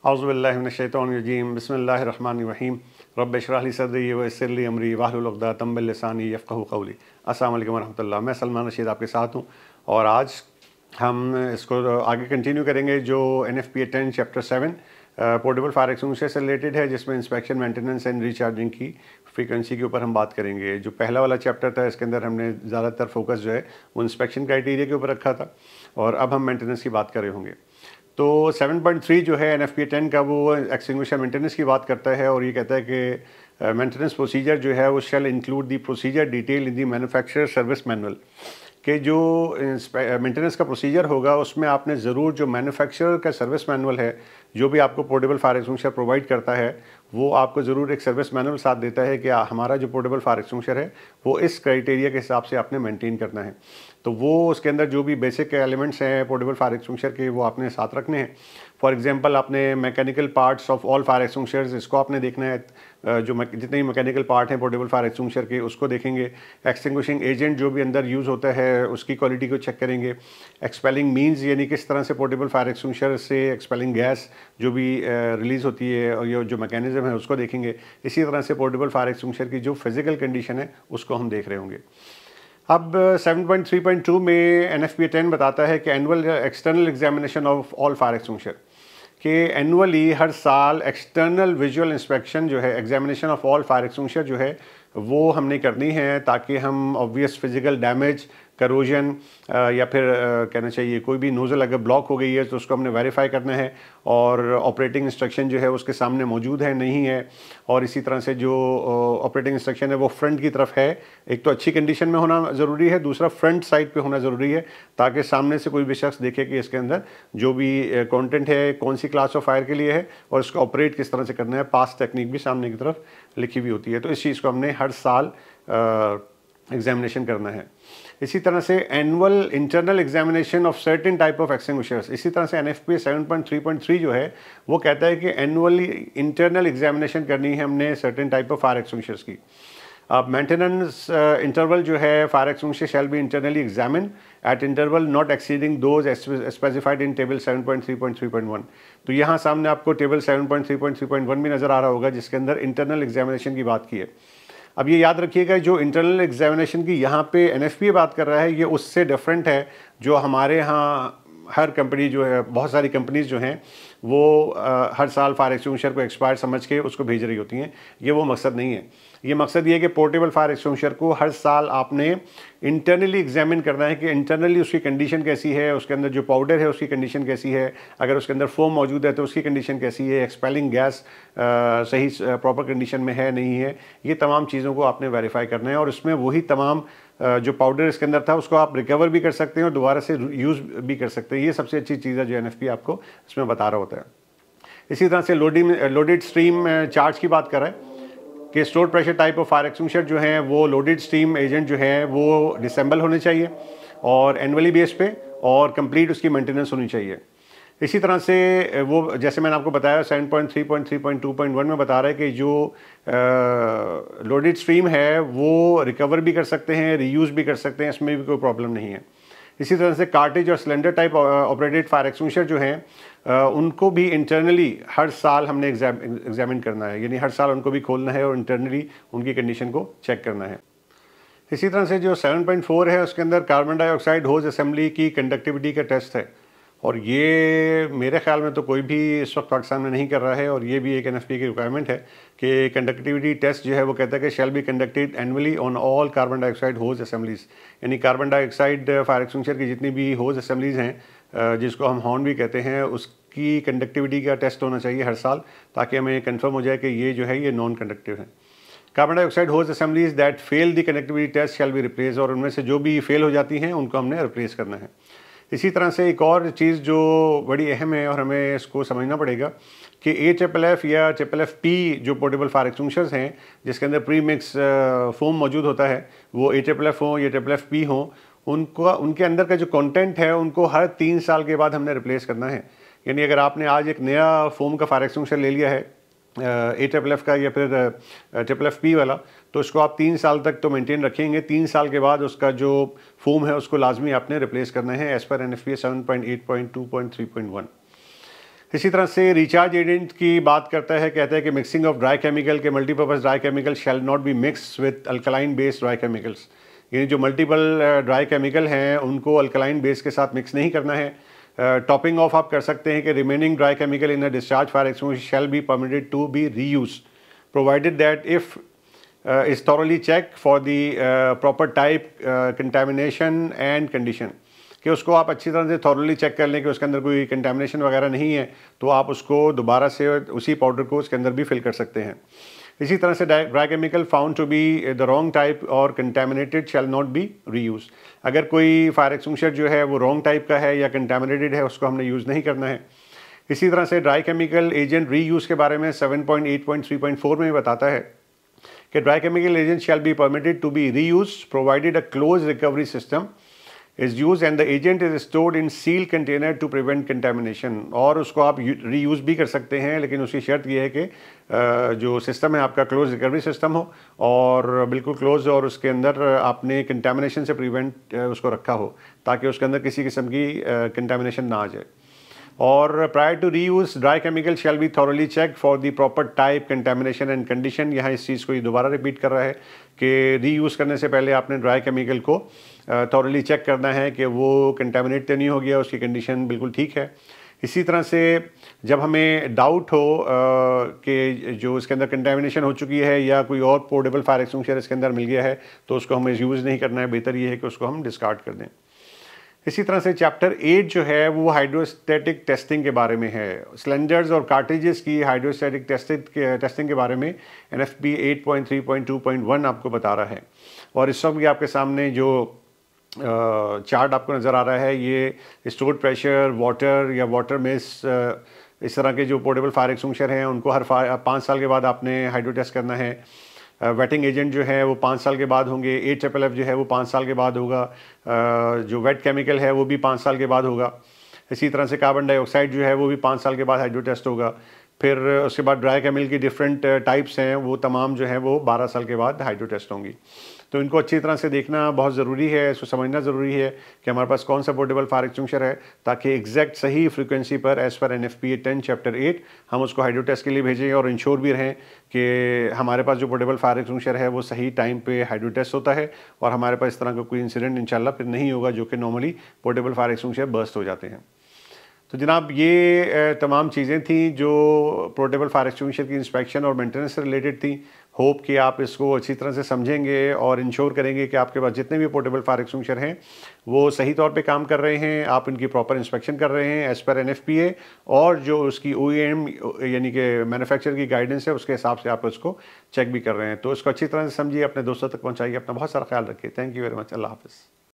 औज़ुबिल्लाहि मिनश्शैतानिर्रजीम बिस्मिल्लाहिर्रहमानिर्रहीम रब्बि इश्रह ली सदरी व यस्सिर ली अमरी वाहलुल उक़दतम मिन लिसानी यफ़क़हू क़ौली। अस्सलाम वालेकुम वरहमतुल्लाह। मैं सलमान रशीद आपके साथ हूँ और आज हम इसको आगे कंटिन्यू करेंगे जो NFPA 10 chapter 7 portable fire extinguisher से रिलेटेड है, जिसमें इंस्पेक्शन, मेंटेनेंस एंड रिचार्जिंग की फ्रीक्वेंसी के ऊपर हम बात करेंगे। जो पहला वाला चैप्टर था इसके अंदर हमने ज़्यादातर फोकस जो है वो इंस्पेक्शन क्राइटेरिया के ऊपर रखा था और अब हम मेंटेनेंस की बात कर रहे होंगे। तो 7.3 जो है NFPA 10 का वो एक्सटिंग्विशर मेंटेनेंस की बात करता है और ये कहता है कि मेंटेनेंस प्रोसीजर जो है वो shall include the procedure detail in the manufacturer service manual. कि जो मेंटेनेंस का प्रोसीजर होगा उसमें आपने ज़रूर जो मैन्युफैक्चरर का सर्विस मैनुअल है, जो भी आपको पोर्टेबल फायर एक्सटिंग्विशर प्रोवाइड करता है, वो आपको ज़रूर एक सर्विस मैनुअल साथ देता है कि हमारा जो पोर्टेबल फायर एक्सटिंग्विशर है वो इस क्राइटेरिया के हिसाब से आपने मेंटेन करना है। तो वो उसके अंदर जो भी बेसिक एलिमेंट्स हैं पोर्टेबल फायर एक्सटिंग्विशर के वो आपने साथ रखने हैं। फॉर एग्जांपल आपने mechanical parts of all fire extinguishers इसको आपने देखना है, जो जितने भी मैकेनिकल पार्ट हैं पोर्टेबल फायर एक्सटिंग्विशर के उसको देखेंगे। एक्सटिंग्विशिंग एजेंट जो भी अंदर यूज़ होता है उसकी क्वालिटी को चेक करेंगे। एक्सपेलिंग मीन्स यानी किस तरह से पोर्टेबल फायर एक्सटिंग्विशर से एक्सपेलिंग गैस जो भी रिलीज़ होती है और ये जो मैकेनिज्म है उसको देखेंगे। इसी तरह से पोर्टेबल फायर एक्सटिंग्विशर की जो फिजिकल कंडीशन है उसको हम देख रहे होंगे। अब 7.3.2 में NFPA 10 बताता है कि annual external examination of all fire extinguisher, कि एनुअली हर साल एक्सटर्नल विजुअल इंस्पेक्शन जो है, examination of all fire extinguisher जो है वो हमने करनी है, ताकि हम ऑब्वियस फिजिकल डैमेज, करोजन या फिर कहना चाहिए कोई भी नोज़ल अगर ब्लॉक हो गई है तो उसको हमने वेरीफाई करना है और ऑपरेटिंग इंस्ट्रक्शन जो है उसके सामने मौजूद है नहीं है। और इसी तरह से जो ऑपरेटिंग इंस्ट्रक्शन है वो फ्रंट की तरफ है, एक तो अच्छी कंडीशन में होना ज़रूरी है, दूसरा फ्रंट साइड पे होना ज़रूरी है, ताकि सामने से कोई भी शख्स देखे कि इसके अंदर जो भी कंटेंट है कौन सी क्लास ऑफ फायर के लिए है और इसको ऑपरेट किस तरह से करना है। पास टेक्निक भी सामने की तरफ लिखी हुई होती है। तो इस चीज़ को हमने हर साल एग्जामिनेशन करना है। इसी तरह से annual internal examination of certain type of extinguishers, इसी तरह से NFPA 7.3.3 जो है वो कहता है कि एनुअली इंटरनल एग्जामिनेशन करनी है हमने certain type of fire extinguishers की। अब मेंटेनेंस इंटरवल जो है fire extinguisher shall B internally examine eight interval not exceeding those specified in table 7.3.3.1। तो यहाँ सामने आपको टेबल 7.3.3.1 भी नज़र आ रहा होगा जिसके अंदर इंटरनल एग्जामिनेशन की बात की है। अब ये याद रखिएगा जो इंटरनल एग्जामिनेशन की यहाँ पे NFPA बात कर रहा है ये उससे डिफरेंट है जो हमारे यहाँ हर कंपनी जो है, बहुत सारी कंपनीज जो हैं वो हर साल फायर एक्सटिंग्विशर को एक्सपायर समझ के उसको भेज रही होती हैं। ये वो मकसद नहीं है। ये मकसद ये है कि पोर्टेबल फायर एक्सटिंग्विशर को हर साल आपने इंटरनली एग्जामिन करना है कि इंटरनली उसकी कंडीशन कैसी है, उसके अंदर जो पाउडर है उसकी कंडीशन कैसी है, अगर उसके अंदर फोम मौजूद है तो उसकी कंडीशन कैसी है, एक्सपेलिंग गैस सही प्रॉपर कंडीशन में है नहीं है, ये तमाम चीज़ों को आपने वेरीफाई करना है। और उसमें वही तमाम जो पाउडर इसके अंदर था उसको आप रिकवर भी कर सकते हैं और दोबारा से यूज़ भी कर सकते हैं। ये सबसे अच्छी चीज़ है जो NFPA आपको इसमें बता रहा होता है। इसी तरह से लोडेड स्ट्रीम चार्ज की बात कर रहा है कि store pressure type of fire extinguisher जो हैं वो लोडेड स्ट्रीम एजेंट जो है वो डिसेंबल होने चाहिए और एनुअली बेस पे और कंप्लीट उसकी मेंटेनेंस होनी चाहिए। इसी तरह से वो जैसे मैंने आपको बताया 7.3.3.2.1 में बता रहा है कि जो लोडेड स्ट्रीम है वो रिकवर भी कर सकते हैं, रीयूज़ भी कर सकते हैं, इसमें भी कोई प्रॉब्लम नहीं है। इसी तरह से कार्टेज और cylinder type operated fire extinguisher जो हैं उनको भी इंटरनली हर साल हमने एग्जामिन करना है, यानी हर साल उनको भी खोलना है और इंटरनली उनकी कंडीशन को चेक करना है। इसी तरह से जो 7.4 है उसके अंदर कार्बन डाइऑक्साइड होज असेंबली की कंडक्टिविटी का टेस्ट है और ये मेरे ख्याल में तो कोई भी इस वक्त पाकिस्तान में नहीं कर रहा है और ये भी एक NFPA की रिक्वायरमेंट है कि कंडक्टिविटी टेस्ट जो है वो कहता है कि shall be conducted annually on all carbon dioxide hose assemblies, यानी कार्बन डाइऑक्साइड फायर एक्सटिंग्विशर की जितनी भी होज असेंबलीज हैं जिसको हम हॉर्न भी कहते हैं उसकी कंडक्टिविटी का टेस्ट होना चाहिए हर साल, ताकि हमें कन्फर्म हो जाए कि ये जो है ये नॉन कंडक्टिव है। Carbon dioxide hose assemblies that fail the conductivity test shall be replace, और उनमें से जो भी फेल हो जाती हैं उनको हमने रिप्लेस करना है। इसी तरह से एक और चीज़ जो बड़ी अहम है और हमें इसको समझना पड़ेगा कि AFFF या FFP जो पोर्टेबल फायर एक्सटिंग्विशर्स हैं जिसके अंदर प्री मिक्स फोम मौजूद होता है, वो AFFF हो या FFP हो, उनके अंदर का जो कंटेंट है उनको हर 3 साल के बाद हमने रिप्लेस करना है। यानी अगर आपने आज एक नया फोम का फायर एक्सटिंग्विशर ले लिया है AFFF का या फिर FFP वाला, तो इसको आप 3 साल तक तो मेंटेन रखेंगे, 3 साल के बाद उसका जो फोम है उसको लाजमी आपने रिप्लेस करना है एज़ पर NFPA 7.8.2.3.1। इसी तरह से रिचार्ज एजेंट की बात करता है, कहता है कि मिक्सिंग ऑफ ड्राई केमिकल के multipurpose dry chemical shell not B mix with alkaline based dry chemicals. यानी जो मल्टीपल ड्राई केमिकल हैं उनको अल्कलाइन बेस के साथ मिक्स नहीं करना है। टॉपिंग ऑफ आप कर सकते हैं कि remaining dry chemical in a discharge fire extinguisher shall be permitted to be reuse provided that if is thoroughly checked for the proper type, contamination and condition, कि उसको आप अच्छी तरह से थॉरली चेक कर लें कि उसके अंदर कोई कंटेमिनेशन वगैरह नहीं है, तो आप उसको दोबारा से उसी पाउडर को उसके अंदर भी फिल कर सकते हैं। इसी तरह से dry chemical found to be the wrong type और contaminated shall not be reuse. अगर कोई फायर एक्सटिंग्विशर जो है वो रॉन्ग टाइप का है या कंटेमिनेटेड है, उसको हमने यूज़ नहीं करना है। इसी तरह से ड्राई केमिकल एजेंट रीयूज़ के बारे में 7.8.3.4 में बताता है कि dry chemical agent shall be permitted to be reuse provided a close recovery system is use and the agent is stored in seal container to prevent contamination. और उसको आप रीयूज भी कर सकते हैं, लेकिन उसकी शर्त यह है कि जो सिस्टम है आपका क्लोज रिकवरी सिस्टम हो और बिल्कुल क्लोज, और उसके अंदर आपने कंटेमिनेशन से प्रिवेंट उसको रखा हो, ताकि उसके अंदर किसी किस्म की कंटेमिनेशन ना आ जाए। और prior to reuse dry chemical shall be thoroughly check for the proper type, contamination and condition. यहाँ इस चीज़ को ये दोबारा रिपीट कर रहा है कि रीयूज़ करने से पहले आपने ड्राई केमिकल को थॉरली चेक करना है कि वो कंटेमिनेट तो नहीं हो गया, उसकी कंडीशन बिल्कुल ठीक है। इसी तरह से जब हमें डाउट हो कि जो इसके अंदर कंटेमिनेशन हो चुकी है या कोई और पोर्टेबल फायर एक्सटिंग्विशर इसके अंदर मिल गया है, तो उसको हमें यूज़ नहीं करना है, बेहतर ये है कि उसको हम डिस्कार्ड कर दें। इसी तरह से चैप्टर 8 जो है वो हाइड्रोस्टैटिक टेस्टिंग के बारे में है। सिलेंडर्स और कार्ट्रिजेस की हाइड्रोस्टैटिक टेस्टिंग के बारे में NFPA 8.3.2.1 आपको बता रहा है। और इस वक्त भी आपके सामने जो चार्ट आपको नज़र आ रहा है, ये स्टोर्ड प्रेशर, वाटर या वाटर मिस, इस तरह के जो पोर्टेबल फायर एक्सटिंग्विशर हैं उनको हर 5 साल के बाद आपने हाइड्रो टेस्ट करना है। वेटिंग एजेंट जो है वो 5 साल के बाद होंगे। AFFF जो है वो 5 साल के बाद होगा। जो वेट केमिकल है वो भी 5 साल के बाद होगा। इसी तरह से कार्बन डाइऑक्साइड जो है वो भी 5 साल के बाद हाइड्रो टेस्ट होगा। फिर उसके बाद ड्राई केमिकल की डिफरेंट टाइप्स हैं, वो तमाम जो है वो 12 साल के बाद हाइड्रो टेस्ट होंगी। तो इनको अच्छी तरह से देखना बहुत ज़रूरी है, इसको समझना ज़रूरी है कि हमारे पास कौन सा पोर्टेबल फायर एक्सटिंग्विशर है, ताकि एग्जैक्ट सही फ्रीक्वेंसी पर एज़ पर NFPA 10 चैप्टर 8 हम उसको हाइड्रो टेस्ट के लिए भेजें और इंश्योर भी रहें कि हमारे पास जो पोर्टेबल फायर एक्सटिंग्विशर है वो सही टाइम पे हाइड्रो टेस्ट होता है और हमारे पास इस तरह का कोई इंसिडेंट इंशाल्लाह फिर नहीं होगा जो कि normally portable fire extinguisher burst हो जाते हैं। तो जनाब ये तमाम चीज़ें थी जो पोर्टेबल फायर एक्सटिंग्विशर की इंस्पेक्शन और मेंटेनेंस से रिलेटेड थी। होप कि आप इसको अच्छी तरह से समझेंगे और इंश्योर करेंगे कि आपके पास जितने भी पोर्टेबल फायर एक्सटिंग्विशर हैं वो सही तौर पे काम कर रहे हैं, आप इनकी प्रॉपर इंस्पेक्शन कर रहे हैं एज़ पर NFPA, और जो उसकी OEM यानी कि मैन्युफैक्चरर की गाइडेंस है उसके हिसाब से आप उसको चेक भी कर रहे हैं। तो इसको अच्छी तरह से समझिए, अपने दोस्तों तक पहुँचाइए, अपना बहुत सारा ख्याल रखिए। Thank you very much. अल्लाह हाफ़िज़।